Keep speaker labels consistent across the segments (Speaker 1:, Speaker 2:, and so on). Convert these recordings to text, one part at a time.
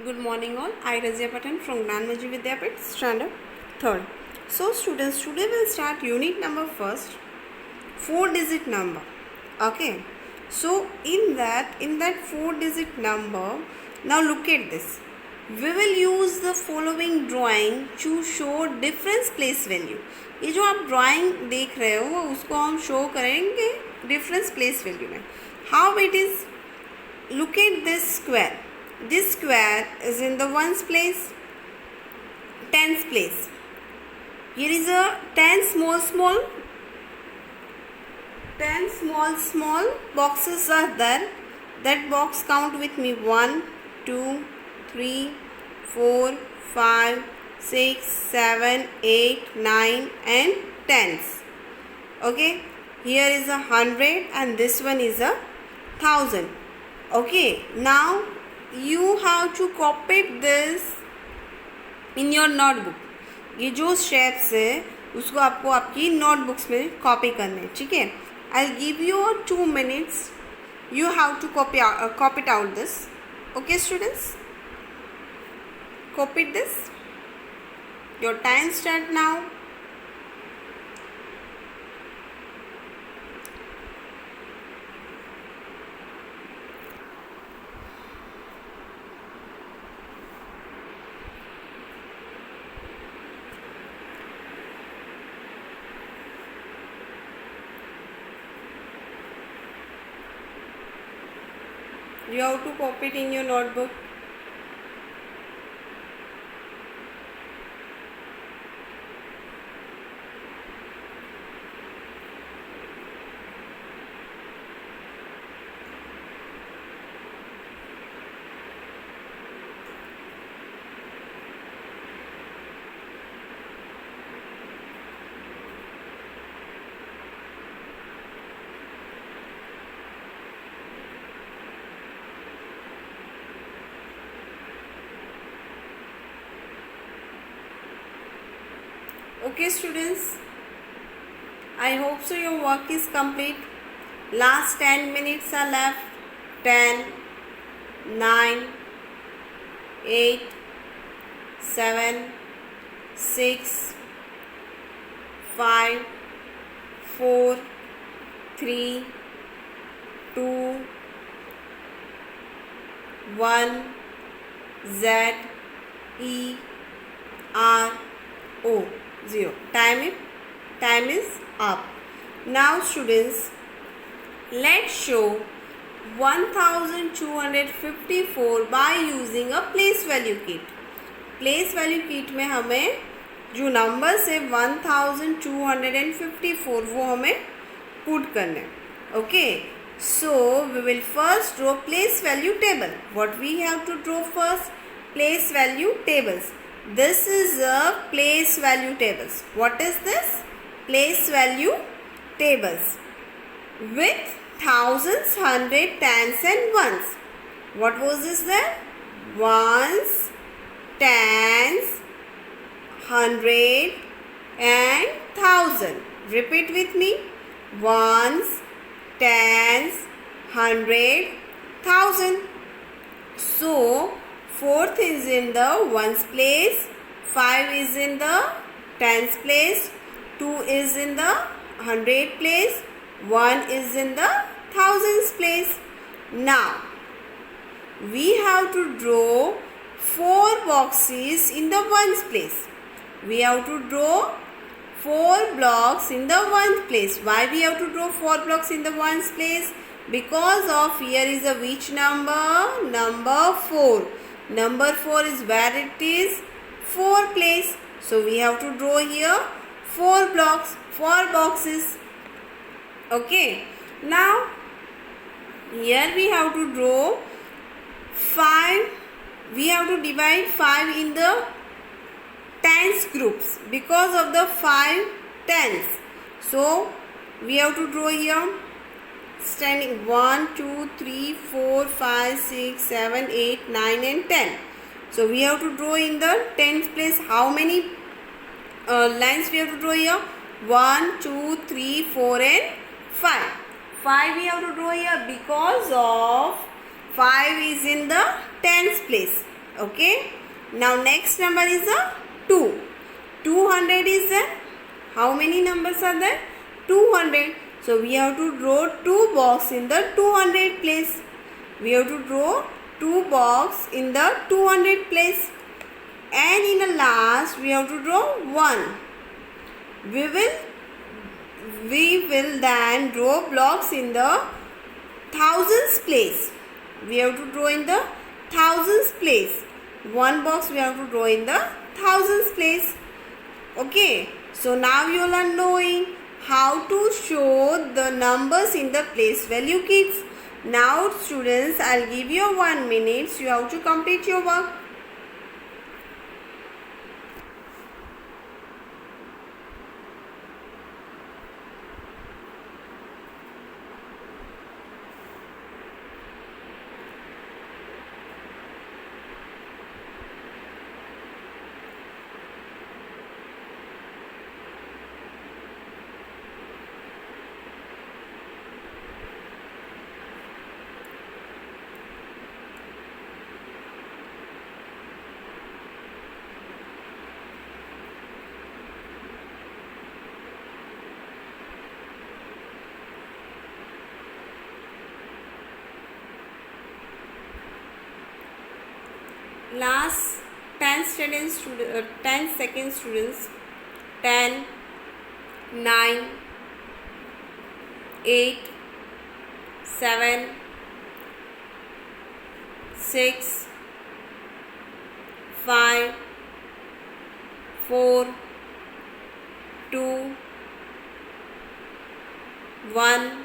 Speaker 1: Good morning all. I Razia Patan from Gnanmanji Vidyapit, standard 3rd. So students, today we'll start unit number first, 4-digit number. Okay. So in that 4-digit number, now look at this. We will use the following drawing to show difference place value. ये जो आप drawing देख रहे हो उसको हम show करेंगे difference place value में. How it is? Look at this square. This square is in the ones place, tens place. Here is a 10 small boxes are there. That box count with me 1, 2, 3, 4, 5, 6, 7, 8, 9 and 10s. Okay. Here is 100 and this one is 1000. Okay, now you have to copy this in your notebook. ये जो shapes है उसको आपको आपकी notebooks में copy करना है. ठीक है, I give you 2 minutes. You have to copy it out this. Okay students, copy this. Your time start now. You have to copy it in your notebook. Okay students, I hope so your work is complete. Last 10 minutes are left. 10, 9, 8, 7, 6, 5, 4, 3, 2, 1, Z, E, R, O. 0. Time is up. Now students, let's show 1254 by using a place value kit. Place value kit में हमें जो numbers है 1254 वो हमें put करना है. Okay, so we will first draw place value table. What we have to draw first? Place value tables. This is a place value tables. What is this? Place value tables with thousands, hundred, tens and ones. What was this there? Ones, tens, hundred and thousand. Repeat with me. Ones, tens, hundred, thousand. So 4th is in the ones place, 5 is in the tens place, 2 is in the hundred place, 1 is in the thousands place. Now we have to draw 4 boxes in the ones place. We have to draw 4 blocks in the ones place. Why we have to draw 4 blocks in the ones place? Because of here is a which number? Number 4. Number 4 is where it is? 4 place. So we have to draw here 4 blocks, 4 boxes. Okay. Now here we have to draw 5. We have to divide 5 in the tens groups because of the 5 tens. So we have to draw here standing 1, 2, 3, 4, 5, 6, 7, 8, 9 and 10. So we have to draw in the tens place. How many lines we have to draw here? 1, 2, 3, 4 and 5. 5 we have to draw here because of 5 is in the tens place. Okay. Now next number is a 2. 200 is there. How many numbers are there? 200. So we have to draw 2 boxes in the 200 place. We have to draw 2 boxes in the 200 place. And in the last we have to draw 1. We will then draw blocks in the thousands place. We have to draw in the thousands place. 1 box we have to draw in the thousands place. Okay. So now you all are knowing how to show the numbers in the place value kits. Now students, I'll give you 1 minute. So you have to complete your work. Last 10 seconds, students. 10, 9, 8, 7, 6, 5, 4, 2, 1.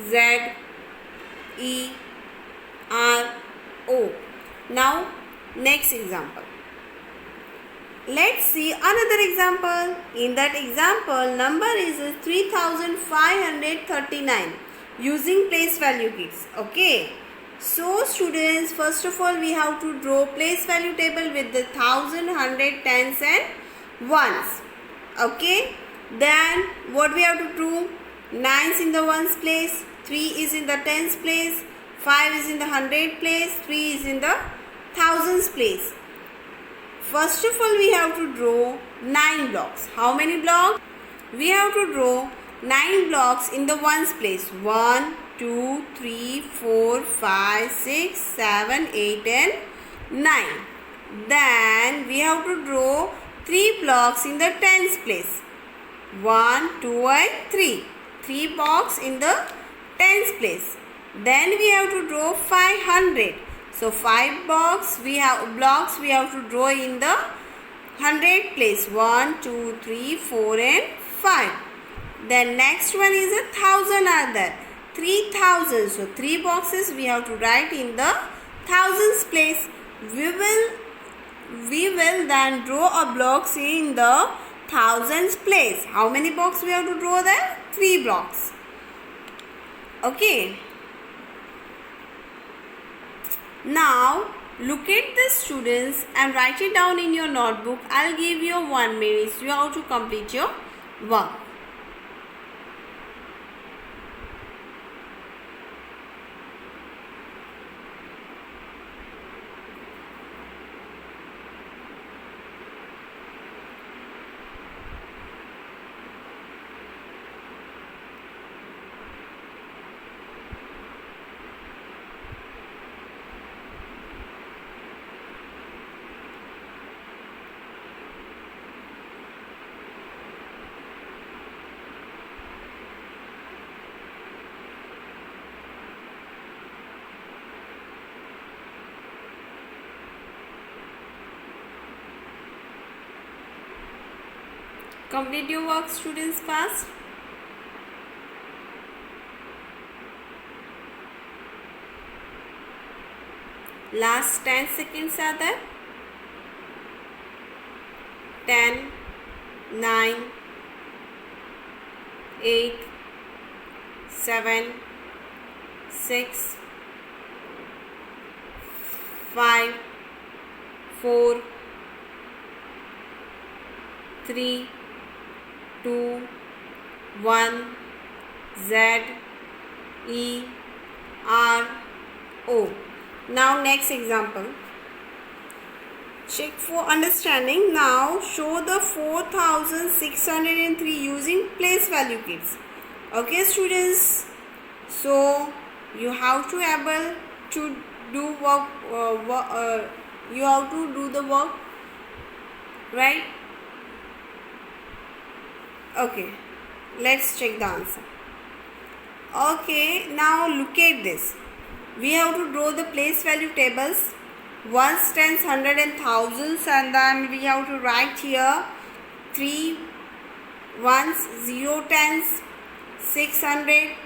Speaker 1: Z, E, R, O. Now next example. Let's see another example. In that example, number is 3539 using place value kits. Okay. So students, first of all we have to draw place value table with the 1000, 100, tens and ones. Okay. Then what we have to do? 9s in the ones place, 3 is in the tens place, 5 is in the 100 place, 3 is in the thousands place. First of all we have to draw 9 blocks. How many blocks? We have to draw 9 blocks in the ones place. 1, 2, 3, 4, 5, 6, 7, 8 and 9. Then we have to draw 3 blocks in the tens place. 1, 2 and 3. 3 blocks in the tens place. Then we have to draw 500. So 5 blocks we have to draw in the 100 place. 1, 2, 3, 4 and 5. Then next one is 1000 are there. 3000. So 3 boxes we have to write in the thousands place. We will then draw a blocks in the thousands place. How many blocks we have to draw there? 3 blocks. Okay. Now look at the students and write it down in your notebook. I'll give you 1 minute. You have to complete your work. Complete your work, students, fast. Last 10 seconds are there. 10, 9, 8, 7, 6, 5, 4, 3, 2, 1. Z, E, R, O. Now next example. check for understanding. Now show the 4603 using place value kits. Okay students, so you have to able to do work, you have to do the work, right? Okay, let's check the answer. Okay, now look at this. We have to draw the place value tables, ones, tens, hundred and thousands, and then we have to write here 3 ones, 0 tens, 600,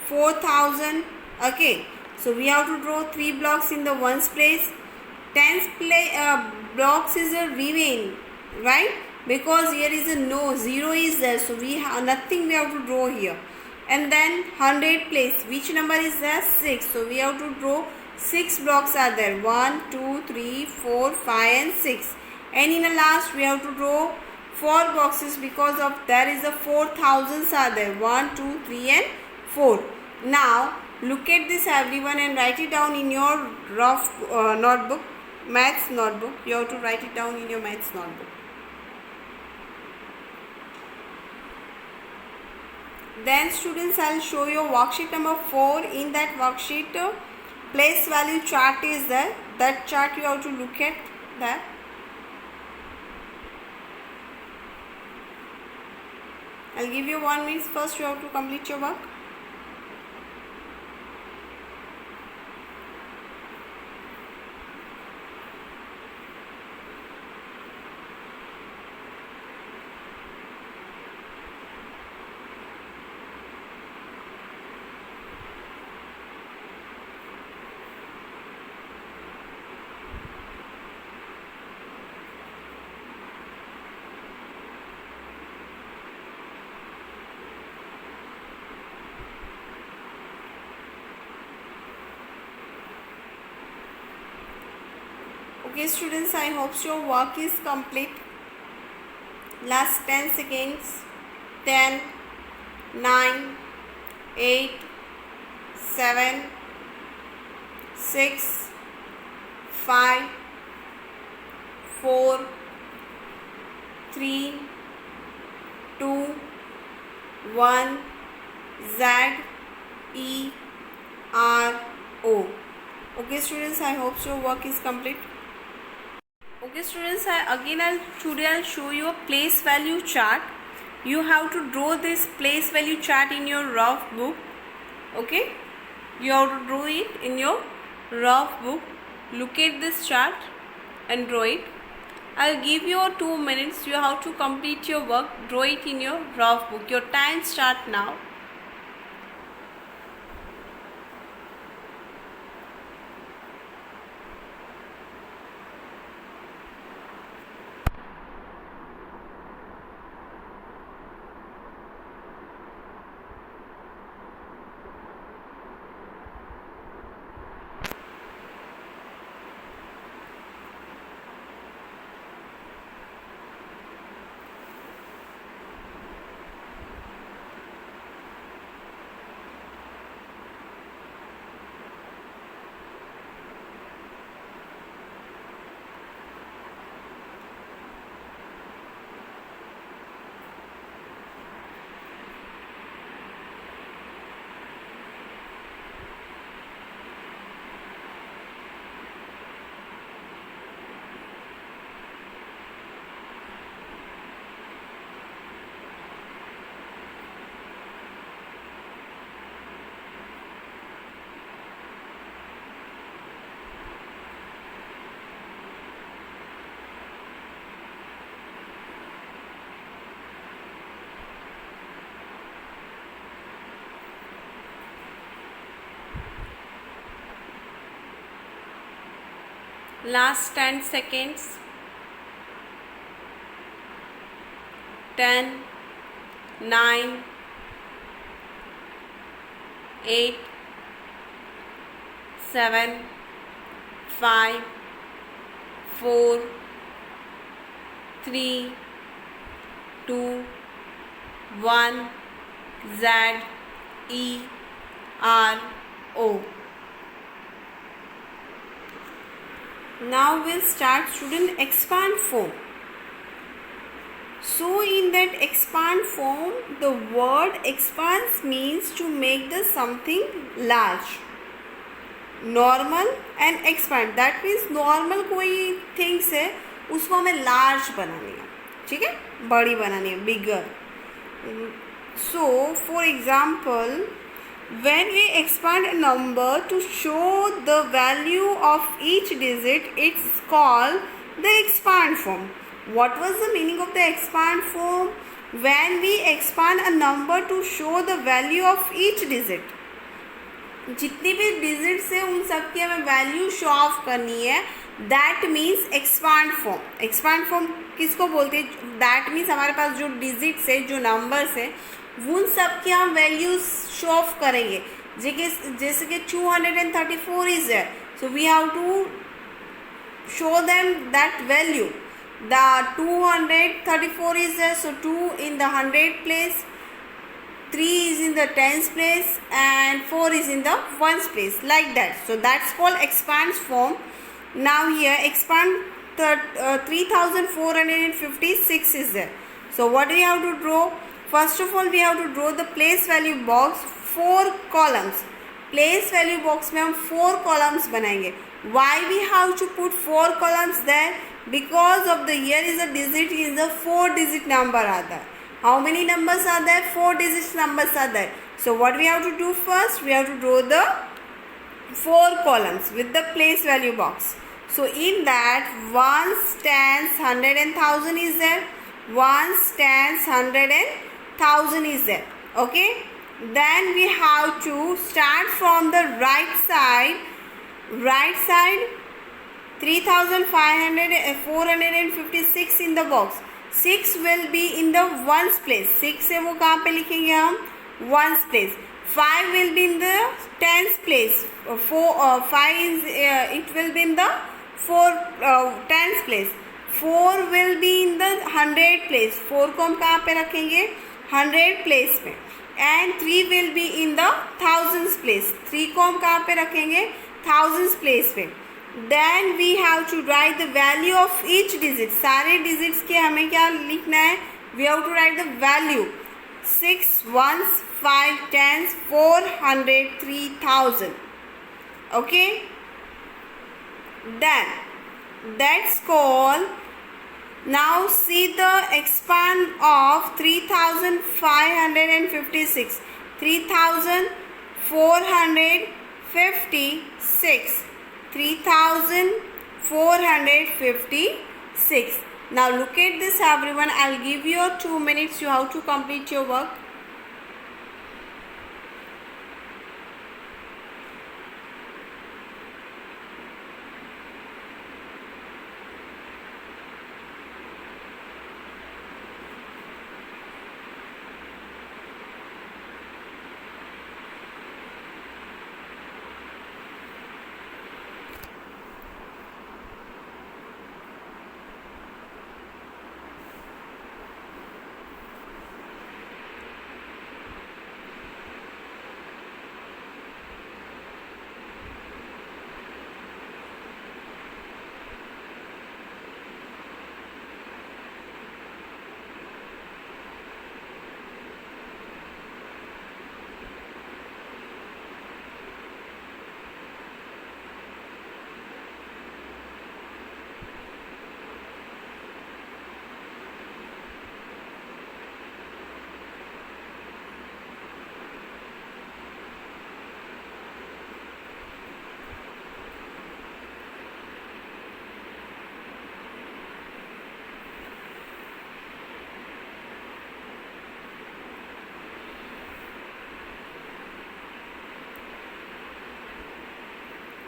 Speaker 1: 4000. Okay, so we have to draw 3 blocks in the ones place. Tens blocks is a remain, right? Because here is a no, 0 is there, so we have nothing we have to draw here. And then 100 place, which number is there? 6, so we have to draw 6 blocks are there, 1 2 3 4 5 and 6. And in the last we have to draw 4 boxes because of there is a 4000s are there, 1 2 3 and 4. Now look at this everyone and write it down in your rough notebook, maths notebook. You have to write it down in your maths notebook. Then students, I will show you worksheet number 4. In that worksheet, place value chart is there. That chart you have to look at that. I'll give you 1 minute. First you have to complete your work. Okay students, I hope your work is complete. Last 10 seconds. 10, 9, 8, 7, 6, 5, 4, 3, 2, 1, Z, E, R, O. Okay students, I hope your work is complete. Okay students, today I'll show you a place value chart. You have to draw this place value chart in your rough book. Okay, you have to draw it in your rough book. Look at this chart and draw it. I'll give you 2 minutes. You have to complete your work. Draw it in your rough book. Your time start now. Last 10 seconds. 10, 9, 8, 7, 5, 4, 3, 2, 1, Z, E, R, O. Now we'll start student expand form. So in that expand form, the word expands means to make the something large. Normal and expand, that means normal कोई things है उसको हमें large बनानी है, ठीक है, बड़ी बनानी है, बिगर. So for example, when we expand a number to show the value of each digit, it's called the expand form. What was the meaning of the expand form? When we expand a number to show the value of each digit, जितनी भी digits है उन सब की हमें value show off करनी है. That means expand form. Expand form किसको बोलते हैं? दैट मीन्स हमारे पास जो डिजिट्स है, जो नंबर्स है, उन सब की हम वैल्यूज शो ऑफ करेंगे. जैसे कि 234 इज है, so we have to show them that value. The 234 is there, so 2 in the 100 place, 3 is in the tens place, and 4 is in the ones place, like that. So that's called expands form. Now here expand 3456 is there. So what do we have to draw? First of all we have to draw the place value box, 4 columns. Place value box में हम 4 columns बनाएंगे. Why we have to put 4 columns there? Because of the here is a digit, is a 4 digit number are there. How many numbers are there? 4 digit numbers are there. So what we have to do first? We have to draw the 4 columns with the place value box. So in that, ones, tens, 100 and 1000 is there. Ones, tens, 100 and 1000 is there. Okay. Then we have to start from the right side. Right side, 456 in the box. 6 will be in the ones place. 6 है वो कहाँ पे लिखेंगे हम? Ones place. 5 will be in the tens place. 5 is it will be in the tens place. 4 will be in the 100 place. 4 को हम कहाँ पे रखेंगे? 100 place में. And 3 will be in the thousands place. 3 को हम कहाँ पे रखेंगे? Thousands place पे. Then we have to write the value of each digit. सारे digits के हमें क्या लिखना है? We have to write the value. 6 ones, 5 tens, 400, 3000. Okay. Then that's called. Now see the expand of 3556. 3456. 3456. Now look at this everyone. I'll give you 2 minutes. You have to complete your work.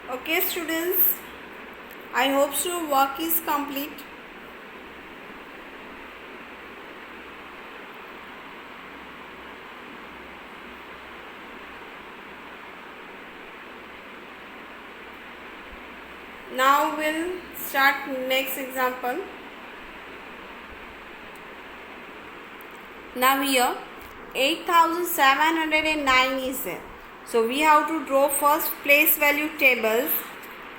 Speaker 1: Okay students, I hope your work is complete. Now we'll start next example. Now here 8709 is there. So we have to draw first place value tables.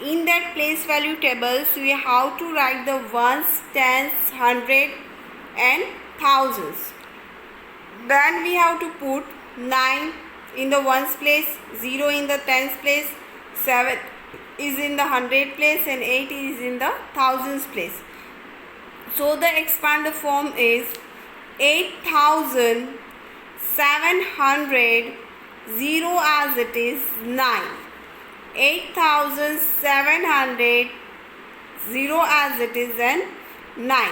Speaker 1: in that place value table, so we have to write the ones, tens, hundred and thousands. Then we have to put 9 in the ones place, 0 in the tens place, 7 is in the hundred place and 8 is in the thousands place. So the expanded form is 8,700, 0 as it is 9. 8,700, 0 as it is and 9.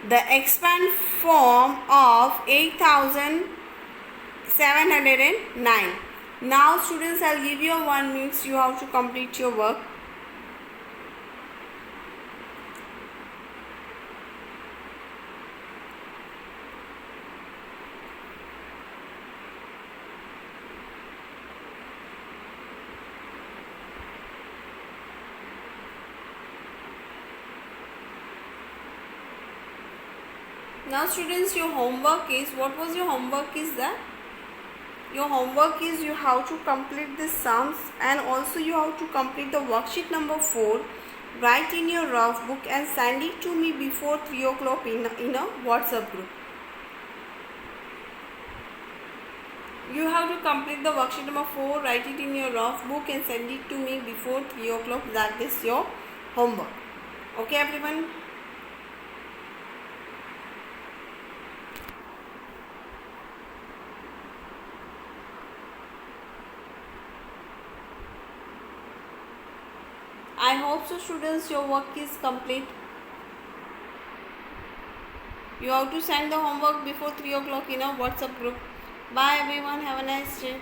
Speaker 1: The expand form of 8,709. Now students, I'll give you 1 minute. You have to complete your work. Now students, your homework is, what was your homework is that? Your homework is you have to complete the sums and also you have to complete the worksheet number 4. Write in your rough book and send it to me before 3 o'clock in a WhatsApp group. You have to complete the worksheet number 4, write it in your rough book and send it to me before 3 o'clock. That is your homework. Okay everyone? I hope so students, your work is complete. You have to send the homework before 3 o'clock in a WhatsApp group. Bye everyone, have a nice day.